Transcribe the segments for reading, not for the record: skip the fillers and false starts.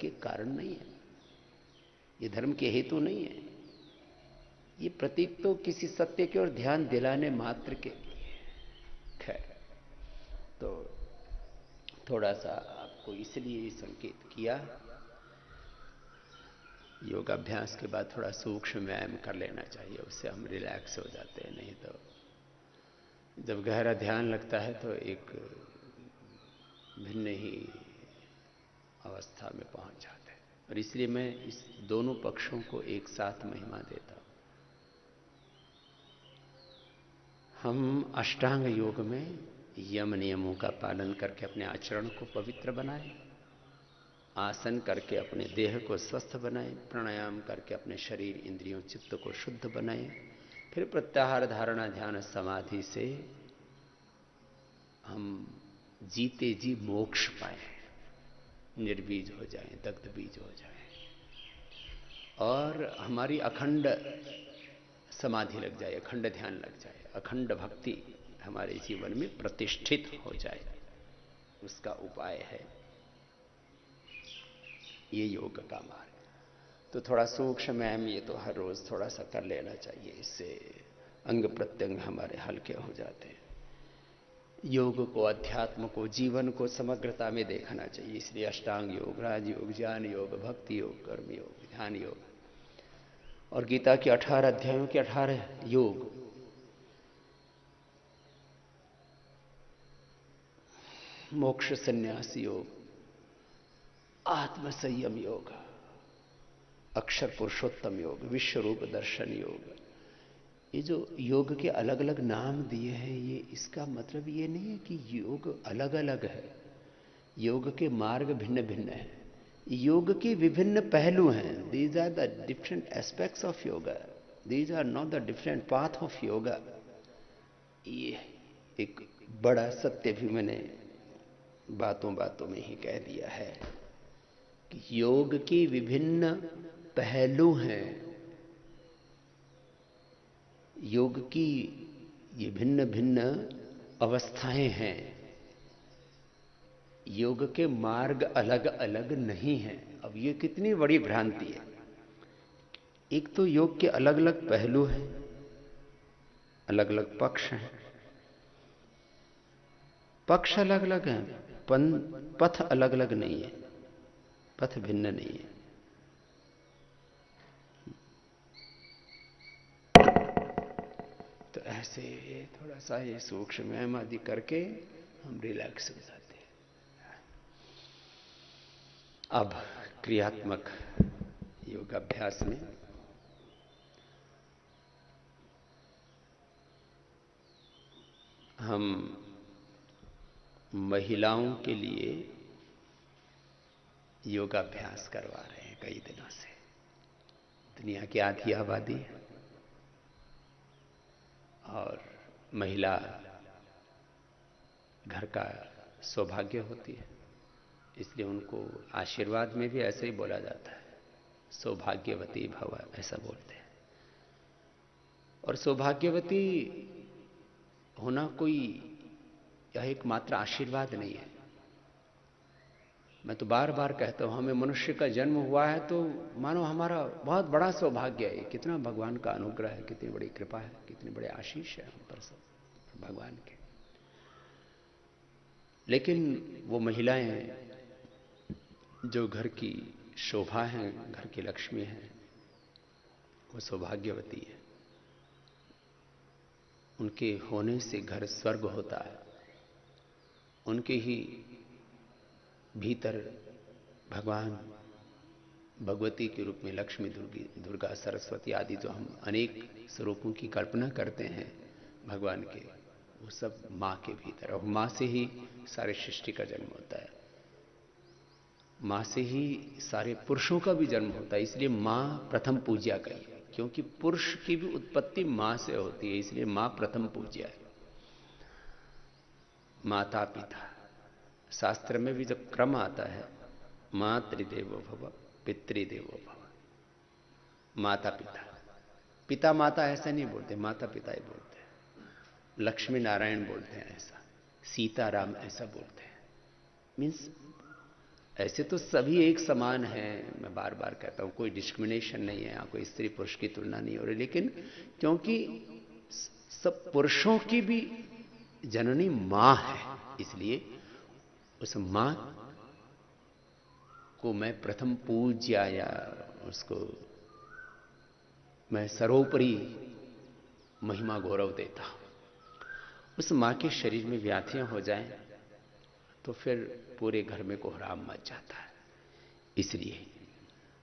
के कारण नहीं है, ये धर्म के हेतु नहीं है। ये प्रतीक तो किसी सत्य की ओर ध्यान दिलाने मात्र के लिए। खैर, तो थोड़ा सा आपको इसलिए संकेत किया। योगाभ्यास के बाद थोड़ा सूक्ष्म व्यायाम कर लेना चाहिए, उससे हम रिलैक्स हो जाते हैं। नहीं तो जब गहरा ध्यान लगता है तो एक भिन्न ही अवस्था में पहुंच जाते हैं। और इसलिए मैं इस दोनों पक्षों को एक साथ महिमा देता हूं। हम अष्टांग योग में यम नियमों का पालन करके अपने आचरण को पवित्र बनाएं, आसन करके अपने देह को स्वस्थ बनाएं, प्राणायाम करके अपने शरीर इंद्रियों चित्त को शुद्ध बनाएं, फिर प्रत्याहार धारणा ध्यान समाधि से हम जीते जी मोक्ष पाएं, निर्बीज हो जाएं, दग्ध बीज हो जाएं और हमारी अखंड समाधि लग जाए, अखंड ध्यान लग जाए, अखंड भक्ति हमारे जीवन में प्रतिष्ठित हो जाए। उसका उपाय है ये योग का मार्ग। तो थोड़ा सूक्ष्म व्यायाम ये तो हर रोज थोड़ा सा कर लेना चाहिए, इससे अंग प्रत्यंग हमारे हल्के हो जाते हैं। योग को, अध्यात्म को, जीवन को समग्रता में देखना चाहिए। इसलिए अष्टांग योग, राजयोग, ज्ञान योग, भक्ति योग, कर्म योग, ध्यान योग और गीता के 18 अध्यायों के 18 योग, मोक्ष संन्यास योग, आत्म संयम योग, अक्षर पुरुषोत्तम योग, विश्व रूप दर्शन योग, ये जो योग के अलग अलग नाम दिए हैं, ये इसका मतलब ये नहीं है कि योग अलग अलग है। योग के मार्ग भिन्न भिन्न हैं, योग के विभिन्न पहलू हैं। These are the different aspects of yoga, these are not the different path of yoga. ये एक बड़ा सत्य भी मैंने बातों बातों में ही कह दिया है कि योग के विभिन्न पहलू हैं, योग की ये भिन्न भिन्न अवस्थाएं हैं, योग के मार्ग अलग अलग नहीं हैं। अब ये कितनी बड़ी भ्रांति है। एक तो योग के अलग अलग पहलू हैं, अलग अलग पक्ष हैं, पक्ष अलग अलग हैं, पथ अलग अलग नहीं है, पथ भिन्न नहीं है। तो ऐसे थोड़ा सा ये सूक्ष्म व्यायाम आदि करके हम रिलैक्स हो जाते हैं। अब क्रियात्मक योगाभ्यास में हम महिलाओं के लिए योगाभ्यास करवा रहे हैं कई दिनों से। दुनिया की आधी आबादी और महिला घर का सौभाग्य होती है, इसलिए उनको आशीर्वाद में भी ऐसे ही बोला जाता है, सौभाग्यवती भव, ऐसा बोलते हैं। और सौभाग्यवती होना कोई यह एक मात्र आशीर्वाद नहीं है। मैं तो बार बार कहता हूं, हमें मनुष्य का जन्म हुआ है तो मानो हमारा बहुत बड़ा सौभाग्य है। कितना भगवान का अनुग्रह है, कितनी बड़ी कृपा है, कितने बड़े आशीष है हम पर सब भगवान के। लेकिन वो महिलाएं जो घर की शोभा हैं, घर की लक्ष्मी हैं, वो सौभाग्यवती है। उनके होने से घर स्वर्ग होता है। उनके ही भीतर भगवान भगवती के रूप में लक्ष्मी, दुर्गा, सरस्वती आदि जो हम अनेक स्वरूपों की कल्पना करते हैं भगवान के, वो सब माँ के भीतर। और माँ से ही सारे सृष्टि का जन्म होता है, माँ से ही सारे पुरुषों का भी जन्म होता है। इसलिए माँ प्रथम पूज्या कही, क्योंकि पुरुष की भी उत्पत्ति माँ से होती है, इसलिए माँ प्रथम पूज्या है। माता पिता, शास्त्र में भी जब क्रम आता है, मातृदेवो भव, पितृदेवो भव। माता पिता, पिता माता ऐसा नहीं बोलते, माता पिता ही बोलते हैं। लक्ष्मी नारायण बोलते हैं ऐसा, सीता राम ऐसा बोलते हैं। मीन्स ऐसे तो सभी एक समान हैं, मैं बार बार कहता हूं, कोई डिस्क्रिमिनेशन नहीं है, यहाँ कोई स्त्री पुरुष की तुलना नहीं हो रही, लेकिन क्योंकि सब पुरुषों की भी जननी मां है, इसलिए उस मां को मैं प्रथम पूज्य या उसको मैं सर्वोपरि महिमा गौरव देता हूं। उस मां के शरीर में व्याधियां हो जाएं तो फिर पूरे घर में कोहराम मच जाता है। इसलिए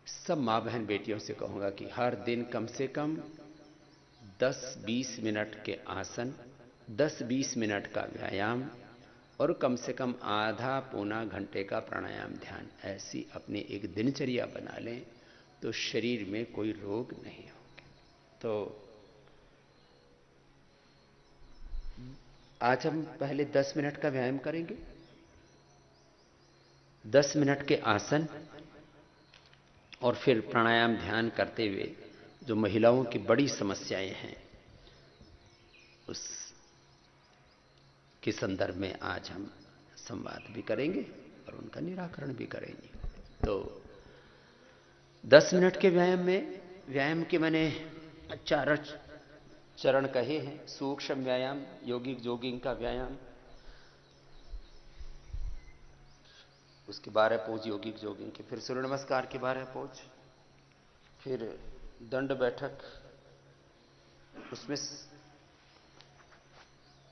सब मां बहन बेटियों से कहूंगा कि हर दिन कम से कम 10-20 मिनट के आसन, 10-20 मिनट का व्यायाम और कम से कम आधा पौना घंटे का प्राणायाम ध्यान, ऐसी अपनी एक दिनचर्या बना लें तो शरीर में कोई रोग नहीं होगा। तो आज हम पहले 10 मिनट का व्यायाम करेंगे, 10 मिनट के आसन और फिर प्राणायाम ध्यान करते हुए जो महिलाओं की बड़ी समस्याएं हैं उस के संदर्भ में आज हम संवाद भी करेंगे और उनका निराकरण भी करेंगे। तो 10 मिनट के व्यायाम के मैंने 4 चरण कहे हैं। सूक्ष्म व्यायाम, योगिक जोगिंग का व्यायाम, उसके 12 पोज योगिक जोगिंग के, फिर सूर्य नमस्कार के 12 पोज, फिर दंड बैठक, उसमें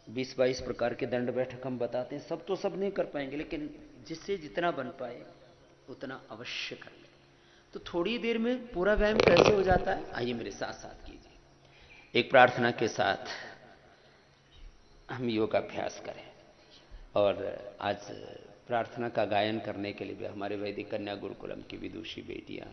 20-22 प्रकार के दंड बैठक हम बताते हैं। सब तो सब नहीं कर पाएंगे, लेकिन जिससे जितना बन पाए उतना अवश्य कर लें। तो थोड़ी देर में पूरा व्यायाम कैसे हो जाता है, आइए मेरे साथ साथ कीजिए। एक प्रार्थना के साथ हम योगाभ्यास करें। और आज प्रार्थना का गायन करने के लिए भी हमारे वैदिक कन्या गुरुकुलम की विदुषी बेटियां,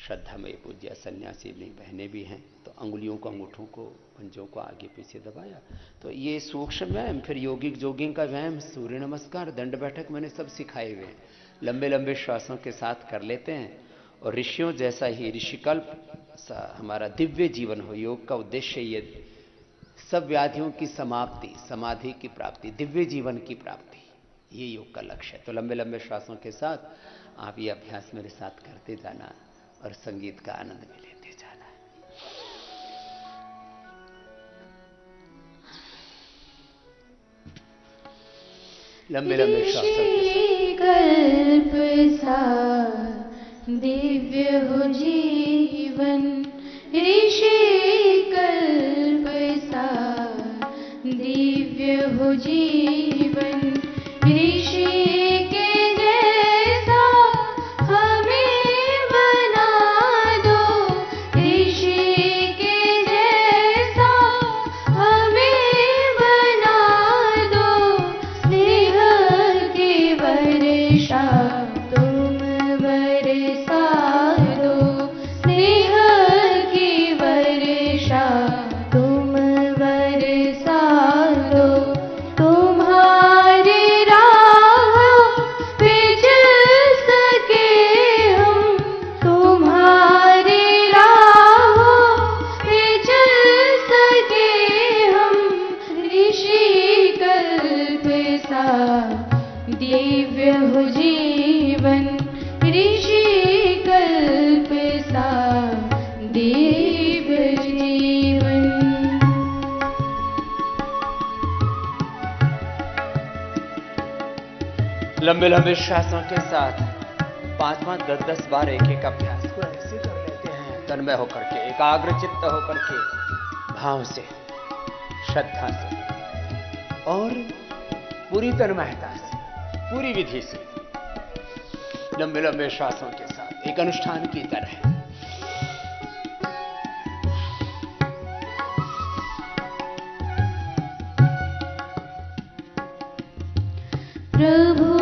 श्रद्धामयी पूज्य सन्यासी बहनें भी हैं। तो अंगुलियों को, अंगूठों को, पंजों को आगे पीछे दबाया। तो ये सूक्ष्म व्यायाम, फिर योगिक जोगिंग का व्यायाम, सूर्य नमस्कार, दंड बैठक मैंने सब सिखाए हुए हैं। लंबे लंबे श्वासों के साथ कर लेते हैं और ऋषियों जैसा ही ऋषिकल्प सा हमारा दिव्य जीवन हो। योग का उद्देश्य ये सब व्याधियों की समाप्ति, समाधि की प्राप्ति, दिव्य जीवन की प्राप्ति, ये योग का लक्ष्य है। तो लंबे लंबे श्वासों के साथ आप ये अभ्यास मेरे साथ करते जाना और संगीत का आनंद भी लेते जाना। लंबे लंबे श्वासों के साथ। दिव्य हो जीवन, ऋषि कल्प सा दिव्य हो जीवन, ऋषि के जैसा हमें बना दो, ऋषि के जैसा हमें बना दो, स्नेह की वर्षा तुम बरसा दो, स्नेह की वर्षा तुम बरसा दो, तुम्हारी राह पे चल सके हम, तुम्हारी राह पे चल सके हम, ऋषि कल्प सा दिव्य हो जीवन, ऋषि कल्प सा दिव्य जीवन। लंबे लंबे श्वासों के साथ 5-5, 10-10 बार एक एक अभ्यास को ऐसे कर लेते हैं, तन्मय होकर के, एकाग्र चित्त होकर के, भाव से, श्रद्धा से और पूरी तन्मयता से, पूरी विधि से, लंबे लंबे श्वासों के साथ एक अनुष्ठान की तरह। प्रभु